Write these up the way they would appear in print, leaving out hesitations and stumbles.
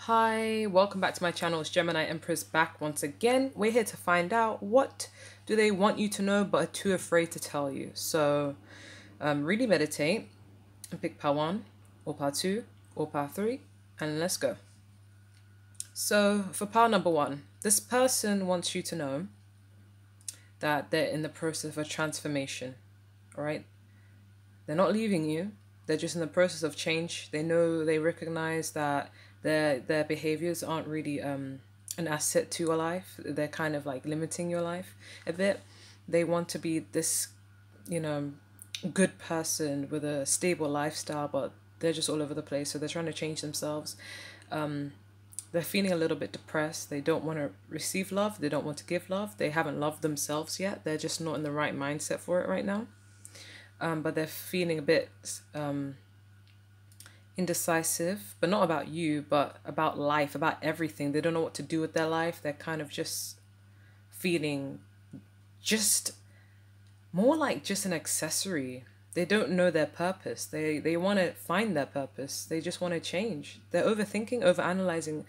Hi, welcome back to my channel. It's Gemini Empress back once again. We're here to find out what do they want you to know but are too afraid to tell you. So really meditate and pick part 1 or part 2 or part 3 and let's go. So for part number 1, this person wants you to know that they're in the process of a transformation, all right? They're not leaving you. They're just in the process of change. They recognize that their behaviors aren't really an asset to your life. They're kind of like limiting your life a bit. They want to be this, you know, good person with a stable lifestyle, but they're just all over the place. So they're trying to change themselves. They're feeling a little bit depressed. They don't want to receive love. They don't want to give love. They haven't loved themselves yet. They're just not in the right mindset for it right now. But they're feeling a bit indecisive, but not about you, but about life, about everything. They don't know what to do with their life. They're kind of just feeling just more like just an accessory. They don't know their purpose. They want to find their purpose. They just want to change. They're overthinking, overanalyzing,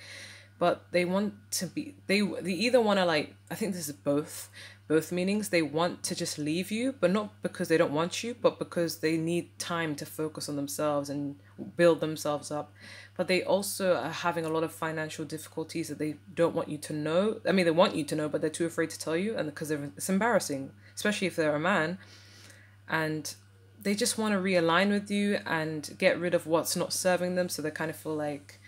but they want to be, they either want to, like, I think this is both meanings. They want to just leave you, but not because they don't want you, but because they need time to focus on themselves and build themselves up. But they also are having a lot of financial difficulties that they don't want you to know. I mean, they want you to know, but they're too afraid to tell you, and because it's embarrassing, especially if they're a man. And they just want to realign with you and get rid of what's not serving them. So they kind of feel like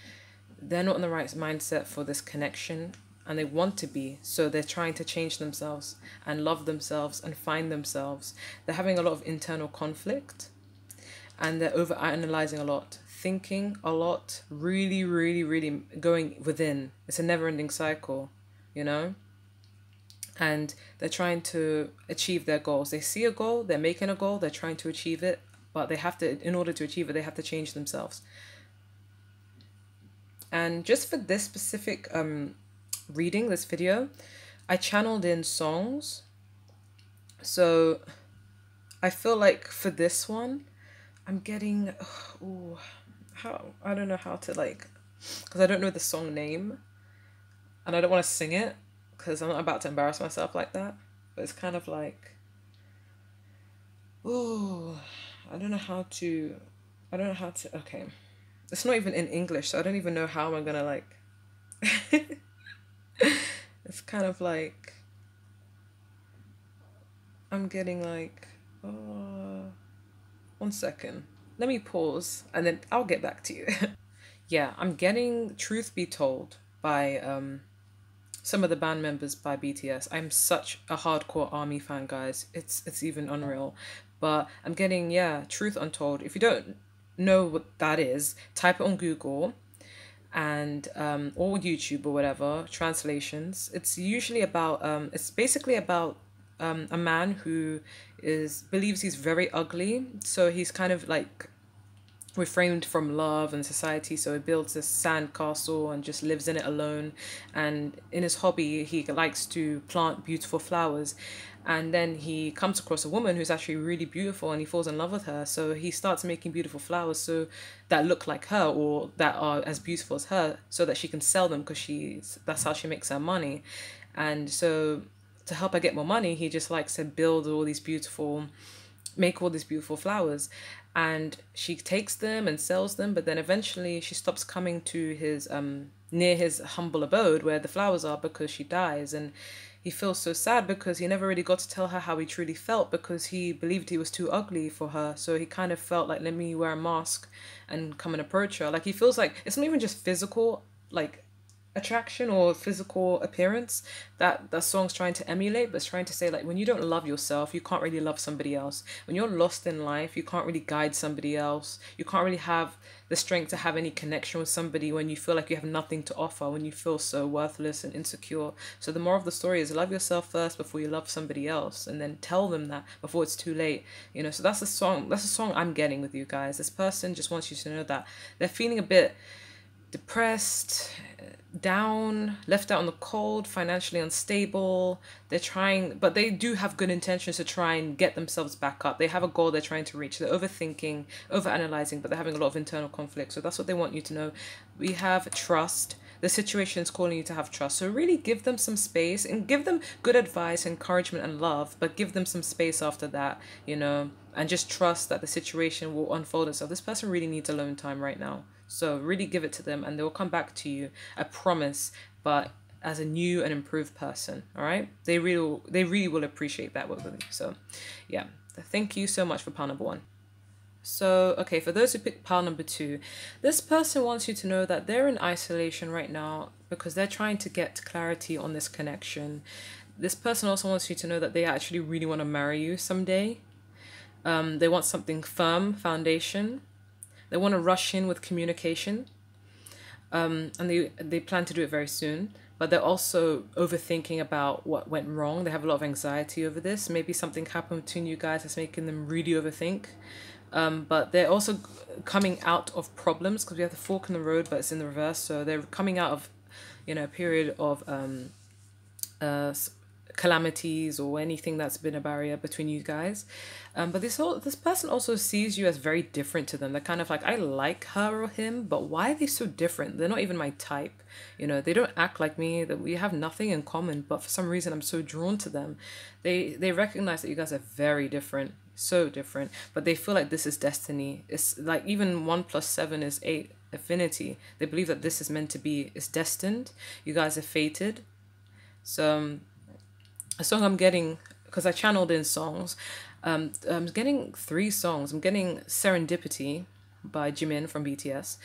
they're not in the right mindset for this connection, and they want to be. So they're trying to change themselves and love themselves and find themselves. They're having a lot of internal conflict, and they're over analyzing a lot, thinking a lot, really, really, really going within. It's a never ending cycle, you know? And they're trying to achieve their goals. They see a goal, they're making a goal, they're trying to achieve it, but they have to, in order to achieve it, they have to change themselves. And just for this specific reading, this video, I channeled in songs. So I feel like for this one, I'm getting, I don't know how to, like, because I don't know the song name and I don't want to sing it because I'm not about to embarrass myself like that. But it's kind of like, I don't know how to, okay. It's not even in English, so I don't even know how I'm gonna, like, it's kind of like, I'm getting like, 1 second. Let me pause and then I'll get back to you. Yeah, I'm getting Truth Be Told by some of the band members by BTS. I'm such a hardcore ARMY fan, guys. It's even unreal. But I'm getting, yeah, Truth Untold. If you don't know what that is, type it on Google and or YouTube or whatever, translations. It's usually about it's basically about a man who believes he's very ugly, so he's kind of like refrained from love and society, so he builds this sand castle and just lives in it alone. And in his hobby, he likes to plant beautiful flowers, and then he comes across a woman who's actually really beautiful and he falls in love with her. So he starts making beautiful flowers so that look like her or that are as beautiful as her, so that she can sell them, because that's how she makes her money. And so to help her get more money, he just likes to make all these beautiful flowers, and she takes them and sells them. But then eventually she stops coming to his near his humble abode where the flowers are, because she dies. And he feels so sad because he never really got to tell her how he truly felt, because he believed he was too ugly for her. So he kind of felt like, let me wear a mask and come and approach her. Like, he feels like it's not even just physical, like, attraction or physical appearance that the song's trying to emulate, but it's trying to say, like, when you don't love yourself, you can't really love somebody else. When you're lost in life, you can't really guide somebody else. You can't really have the strength to have any connection with somebody when you feel like you have nothing to offer, when you feel so worthless and insecure. So the moral of the story is, love yourself first before you love somebody else, and then tell them that before it's too late, you know. So that's the song I'm getting with you guys. This person just wants you to know that they're feeling a bit depressed, down, left out in the cold, financially unstable. They're trying, but they do have good intentions to try and get themselves back up. They have a goal they're trying to reach. They're overthinking, overanalyzing, but they're having a lot of internal conflict. So that's what they want you to know. We have trust. The situation is calling you to have trust. So really give them some space and give them good advice, encouragement, and love, but give them some space after that, you know, and just trust that the situation will unfold itself. This person really needs alone time right now. So really give it to them and they'll come back to you. I promise, but as a new and improved person, all right? They really will appreciate that with you. So yeah, thank you so much for pile number 1. So, okay, for those who picked pile number 2, this person wants you to know that they're in isolation right now because they're trying to get clarity on this connection. This person also wants you to know that they actually really want to marry you someday. They want something firm, foundation. They want to rush in with communication. And they plan to do it very soon. But they're also overthinking about what went wrong. They have a lot of anxiety over this. Maybe something happened between you guys that's making them really overthink. But they're also coming out of problems because we have the fork in the road, but it's in the reverse. So they're coming out of, you know, a period of calamities or anything that's been a barrier between you guys. But this person also sees you as very different to them. They're kind of like, I like her or him, but why are they so different? They're not even my type. You know, they don't act like me, that we have nothing in common, but for some reason I'm so drawn to them. They recognize that you guys are very different, so different, but they feel like this is destiny. It's like even 1 + 7 is 8 affinity. They believe that this is meant to be, it's destined. You guys are fated. So a song I'm getting, because I channeled in songs, I'm getting 3 songs. I'm getting Serendipity by Jimin from BTS.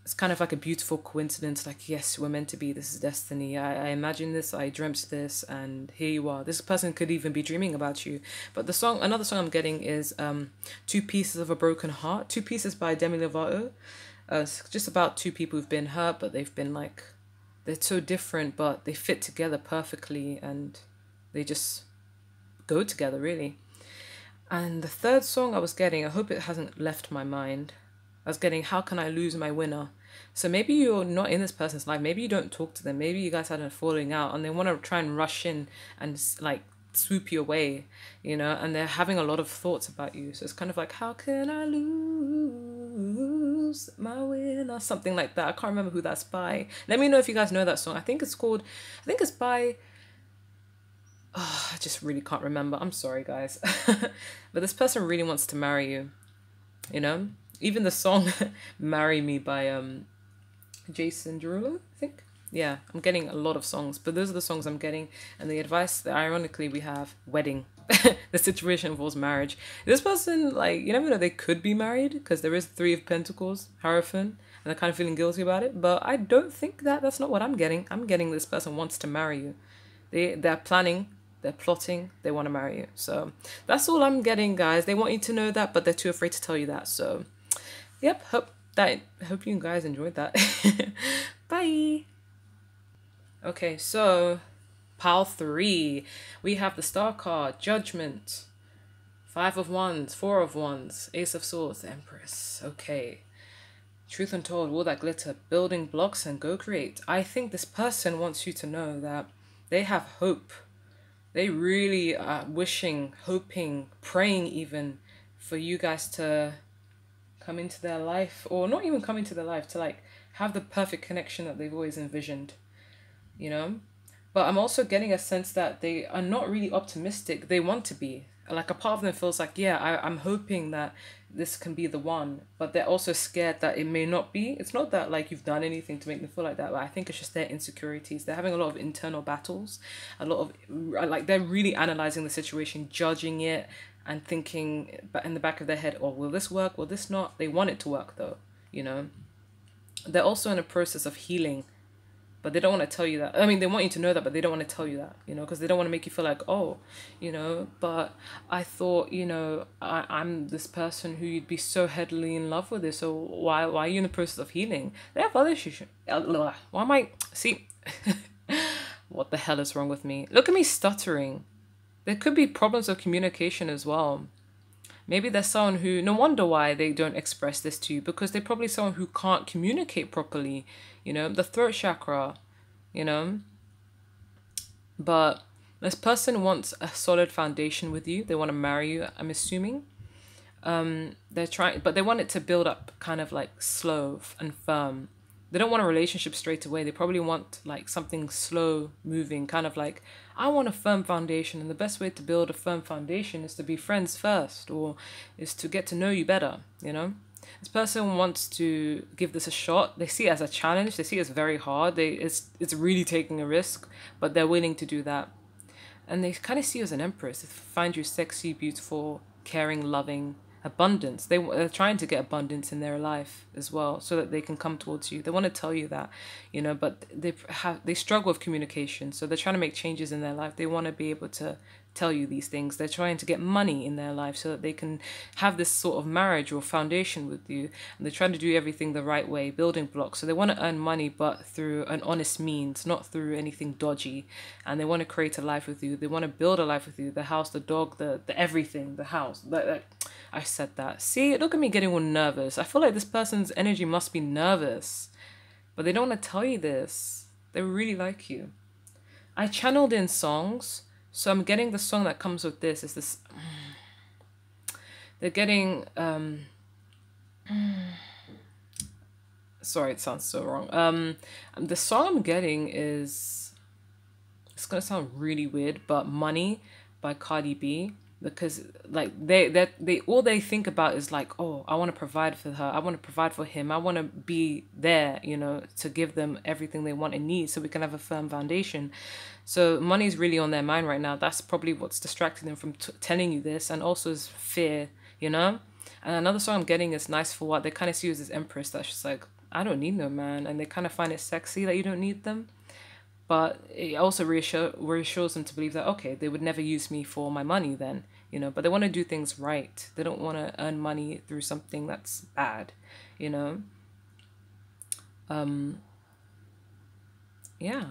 It's kind of like a beautiful coincidence, like, yes, we're meant to be, this is destiny. I imagined this, I dreamt this, and here you are. This person could even be dreaming about you. But another song I'm getting is 2 Pieces of a Broken Heart. 2 Pieces by Demi Lovato. It's just about 2 people who've been hurt, but they've been like, they're so different, but they fit together perfectly, and they just go together, really. And the 3rd song I was getting, I hope it hasn't left my mind, I was getting How Can I Lose My Winner? So maybe you're not in this person's life, maybe you don't talk to them, maybe you guys had a falling out and they want to try and rush in and like swoop you away, you know, and they're having a lot of thoughts about you. So it's kind of like, how can I lose my winner? Something like that. I can't remember who that's by. Let me know if you guys know that song. I think it's by, oh, I just really can't remember. I'm sorry, guys. But this person really wants to marry you, you know? Even the song Marry Me by Jason Derulo, I think. Yeah, I'm getting a lot of songs, but those are the songs I'm getting. And the advice that ironically we have, wedding. The situation involves marriage. This person, like, you never know, they could be married because there is 3 of Pentacles, Hierophant, and they're kind of feeling guilty about it. But I don't think that's not what I'm getting. I'm getting this person wants to marry you. They're planning, they're plotting, they want to marry you. So that's all I'm getting, guys. They want you to know that, but they're too afraid to tell you that. So, yep, hope you guys enjoyed that. Bye. Okay, so pile 3, we have the Star card, Judgment, 5 of Wands, 4 of Wands, Ace of Swords, Empress. Okay, truth untold, all that glitter, building blocks and go create. I think this person wants you to know that they have hope. They really are wishing, hoping, praying even for you guys to come into their life, or not even come into their life, to like have the perfect connection that they've always envisioned, you know? But I'm also getting a sense that they are not really optimistic. They want to be. Like a part of them feels like, yeah, I'm hoping that this can be the one, but they're also scared that it may not be. It's not that like you've done anything to make them feel like that, but I think it's just their insecurities. They're having a lot of internal battles, a lot of, like, they're really analyzing the situation, judging it, and thinking in the back of their head, oh, will this work? Will this not? They want it to work though, you know? They're also in a process of healing, but they don't want to tell you that. I mean, they want you to know that, but they don't want to tell you that, you know, because they don't want to make you feel like, oh, you know, but I thought, you know, I'm this person who you'd be so heavily in love with this, so why are you in the process of healing? They have other issues. Why am I, see, what the hell is wrong with me? Look at me stuttering. There could be problems of communication as well. Maybe there's someone who, no wonder why they don't express this to you, because they're probably someone who can't communicate properly, the throat chakra, you know. But this person wants a solid foundation with you. They want to marry you, I'm assuming. They're trying, but they want it to build up kind of like slow and firm. They don't want a relationship straight away. They probably want like something slow moving, kind of like, I want a firm foundation. And the best way to build a firm foundation is to be friends first, or is to get to know you better, This person wants to give this a shot. They see it as a challenge. They see it as very hard. It's really taking a risk, but they're willing to do that. And they kind of see you as an empress. They find you sexy, beautiful, caring, loving, abundance. They're trying to get abundance in their life as well, so that they can come towards you. They want to tell you that, but they struggle with communication. So they're trying to make changes in their life. They want to be able to tell you these things. They're trying to get money in their life so that they can have this sort of marriage or foundation with you. And they're trying to do everything the right way, building blocks. So they want to earn money, but through an honest means, not through anything dodgy. And they want to create a life with you. They want to build a life with you. The house, the dog, the everything, the house. I said that. See, look at me getting all nervous. I feel like this person's energy must be nervous. But they don't want to tell you this. They really like you. I channeled in songs. So I'm getting the song that comes with this. Is this? They're getting. Sorry, it sounds so wrong. The song I'm getting is. It's gonna sound really weird, but "Money" by Cardi B. Because like they all they think about is like, oh, I want to provide for her, I want to provide for him, I want to be there, to give them everything they want and need, so we can have a firm foundation. So money is really on their mind right now. That's probably what's distracting them from telling you this, and also is fear, And another song I'm getting is "Nice for What." They kind of see you as this empress that's just like, I don't need no man, and they kind of find it sexy that you don't need them. But it also reassures them to believe that, okay, they would never use me for my money then, but they want to do things right. They don't want to earn money through something that's bad, Yeah.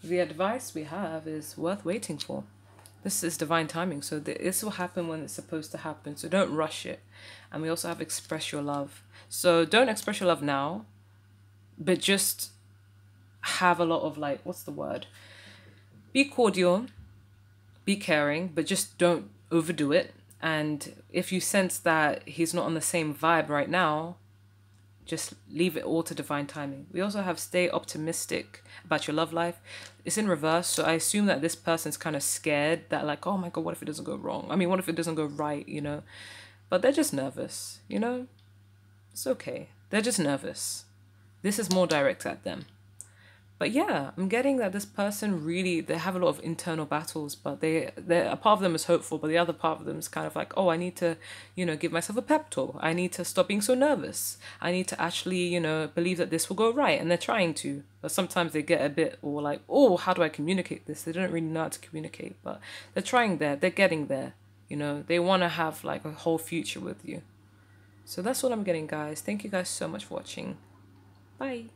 The advice we have is worth waiting for. This is divine timing. So this will happen when it's supposed to happen. So don't rush it. And we also have express your love. So don't express your love now, but just have a lot of like, what's the word? Be cordial, be caring, but just don't overdo it. And if you sense that he's not on the same vibe right now, just leave it all to divine timing. We also have stay optimistic about your love life. It's in reverse. So I assume that this person's kind of scared that like, oh my God, what if it doesn't go wrong? I mean, what if it doesn't go right, But they're just nervous, It's okay. They're just nervous. This is more direct at them. But yeah, I'm getting that this person really, they have a lot of internal battles, but a part of them is hopeful, but the other part of them is kind of like, oh, I need to, give myself a pep talk. I need to stop being so nervous. I need to actually, believe that this will go right. And they're trying to, but sometimes they get a bit or like, oh, how do I communicate this? They don't really know how to communicate, but they're trying there. They're getting there. They want to have like a whole future with you. So that's what I'm getting, guys. Thank you guys so much for watching. Bye.